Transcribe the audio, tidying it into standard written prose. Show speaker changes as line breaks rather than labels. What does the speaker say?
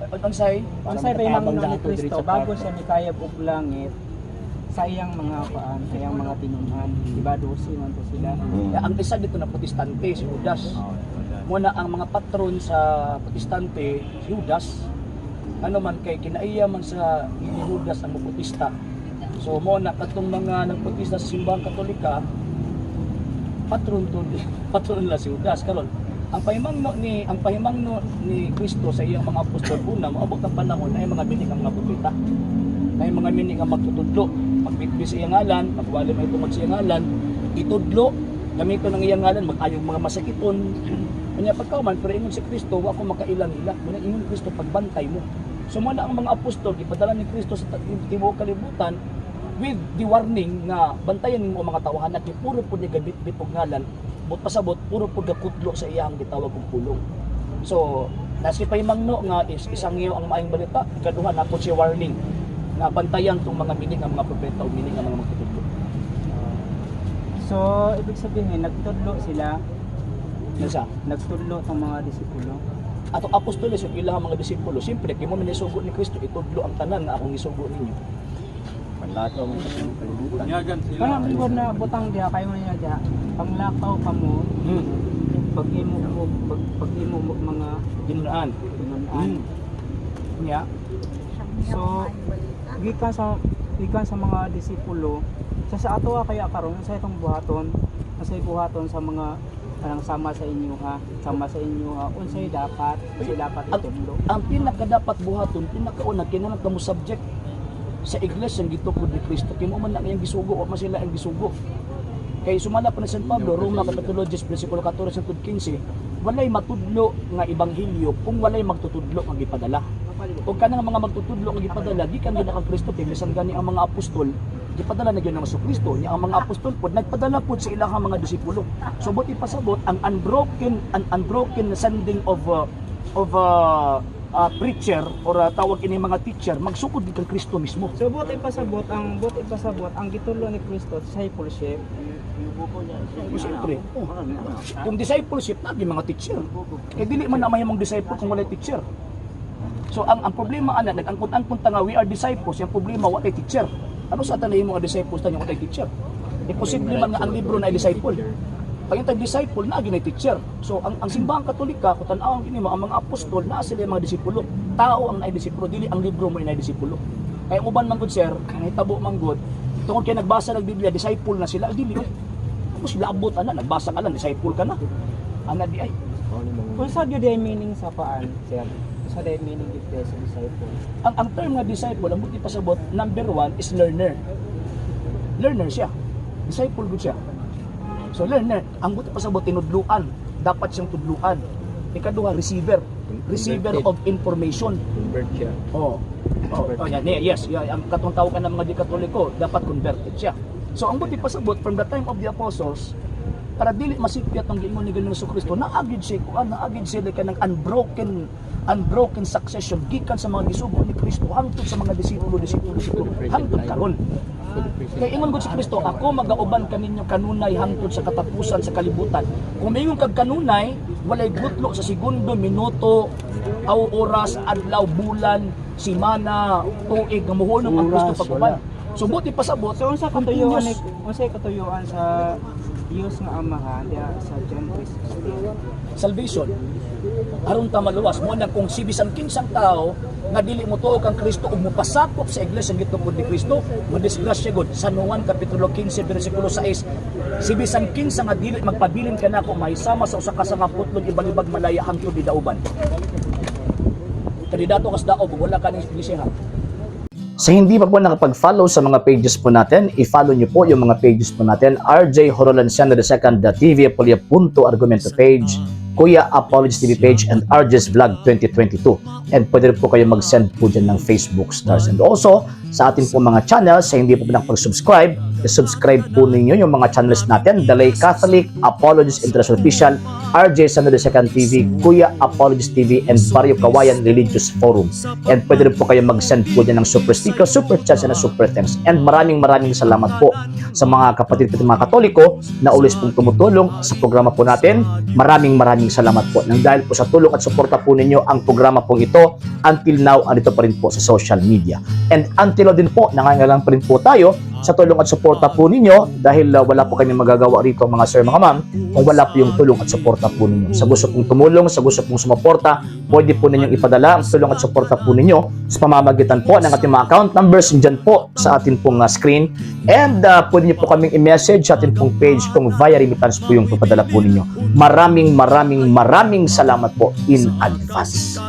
unsay
pahimangno ni Kristo bago siya mikayab og langit sa iyang mga tinunan, diba 12 man to sila.
ang isa dito na protestante si Judas. Muna ang mga patron sa protestante si Judas. Ano man kay kinaiya man sa ni Judas ang protesta. So mo na katong mga nagprotesta sa simbahang Katolika, patron la si Judas karon. Ang pahimangno ni Kristo sa iyang mga apostol una moabot ang panahon ay mga bini nga mga propeta. Ay mga bini nga magtutudlo, magbitbi sa iyang ngalan, magwali may tumag sa iyang ngalan, itudlo gamiton ng iyang ngalan, mag-ayog mga masakiton. Kanya pagkauman pero ingon si Kristo wa ko makailan nila. Muna ingon Kristo pagbantay mo. So muna ang mga apostol ipadala ni Kristo sa tibuok kalibutan with the warning nga bantayan mo ang mga tawahan at puro pud ni gabit-bit og ngalan. But pasabot puro pud gakudlo sa iyang gitawag og pulong. So nasi pahimangno nga isang iyo ang maayong balita, ikaduha na pud si warning na bantayan tong mga mining nga mga propeta o mining nga mga magtutudlo.
So ibig sabihin nagtudlo sila, nagtudlo tong mga disipulo.
Atong apostoles yung ilang mga disipulo, siyempre kay mo minisugo ni Kristo itudlo ang tanan nga akong isugo ninyo.
Panlakaw mo sa kalibutan.
Parang bigod na butang diha kayo niya diha. Panglakaw ka mo. Pag-imo mo mga
Ginunaan.
niya. So gikan sa mga disipulo sa ato kaya karon sa itong buhaton sa mga parang sama sa inyo ha unsay dapat itudlo.
Ang pinakadapat buhaton, pinakauna kinahanglan kamo subject sa iglesia ang gitukod ni Kristo. Kay mo man na iyang gisugo o man sila ang gisugo. Kay sumala pa ni San Pablo, Roma Kapitulo 10 bersikulo 14 hangtod 15, walay matudlo nga ebanghelyo kung walay magtutudlo nga gipadala. Ug kanang mga magtutudlo nga gipadala gikan gid kang Kristo kay bisan gani ang mga apostol gipadala na gyud ng Kristo niya ang mga apostol pod nagpadala pod sa ilahang mga disipulo. So buti pasabot ang unbroken sending of preacher or tawag ini mga teacher magsukod gid kang Kristo mismo.
So buti pasabot ang gitulo ni Kristo discipleship.
Siyempre, yung discipleship na mga teacher. Eh dili man na mahimong disciple kung wala teacher. So ang problema ana nag-angkon-angkon ta nga we are disciples, yung problema wala teacher. Ano sa tanay mga disciples ta nga wala teacher? Imposible man nga ang libro na disciple. Pag yung disciple na ginay teacher. So ang simbahang Katolika kung tan-aw kini ang mga apostol na sila mga disipulo. Tao ang naidisipulo dili ang libro mo naidisipulo. Kaya uban man gud sir, nahitabo man gud tungod kay nagbasa ng Biblia disciple na sila dili. Tapos sila abot ana nagbasa ka lang disciple ka na. Ana di ay.
Unsa gyud ay meaning sa paan, sir? Sa day meaning dito sa disciple.
Ang term na disciple, ang buti pasabot, number 1 is learner. Learner siya. Disciple good siya. So learner, ang buti pasabot tinudluan, dapat siyang tudluan. Ikaduha receiver. Receiver of information.
Convert siya.
Yes, ang katong tawagan ng mga di-Katoliko, dapat converted siya. So ang buti pasabot from the time of the apostles, para dili masipyat ang giingon ni Ginoong Kristo, naagid siya kanang unbroken succession gikan sa mga gisugo ni Kristo hangtod sa mga disipulo hangtod karon. Kay ingon gud si Kristo, ako magauban kaninyo kanunay hangtod sa katapusan sa kalibutan. Kung mingon kag kanunay, walay gutlo sa segundo, minuto, aw oras, adlaw, bulan, semana, tuig nga muhunong ang Kristo pag-uban. So buti pasabot,
So unsa katuyuan sa Diyos nga Amahan diha sa John 3:16.
salvation. Aron ta maluwas mo na kung si bisan kinsang tao nga dili mo tuo kang Kristo ug mopasakop sa iglesia ng gitungod ni Kristo, madisgrasya gud. San Juan Kapitulo 15 bersikulo 6. Si bisan kinsa nga dili magpabilin kanako mahisama sa usa ka sangaputlog ibalibag malaya hangtod di dauban. Kandidato kas daog wala ka ning iglesia. Sa hindi pa po nakapag-follow sa mga pages po natin, i-follow nyo po yung mga pages po natin. RJ Horolanciano II, TV Apolia Punto Argumento page, Kuya Apologist TV page, and RJ's Vlog 2022. And pwede rin po kayo mag-send po dyan ng Facebook stars. And also, sa ating po mga channel, sa hindi po nakapag-subscribe, subscribe po ninyo yung mga channels natin, The Lay Catholic, Apologist International Official, RJ Sano de Second TV, Kuya Apologist TV, and Barrio Kawayan Religious Forum. And pwede rin po kayo mag-send po dyan ng super sticker, super chats, and super thanks. And maraming salamat po sa mga kapatid at mga Katoliko na ulis pong tumutulong sa programa po natin. Maraming salamat po. Nang dahil po sa tulong at suporta po ninyo, ang programa po ito until now andito pa rin po sa social media. And until now din po, nangangailangan pa rin po tayo sa tulong at suporta po ninyo dahil wala po kami magagawa rito mga sir, mga ma'am, kung wala po yung tulong at suporta po ninyo. Sa gusto pong tumulong, sa gusto pong sumuporta, pwede po ninyong ipadala ang tulong at suporta po ninyo sa pamamagitan po ng ating mga account numbers dyan po sa ating pong screen. And pwede nyo po kaming i-message sa ating pong page kung via remittance po yung papadala po ninyo. Maraming salamat po in advance.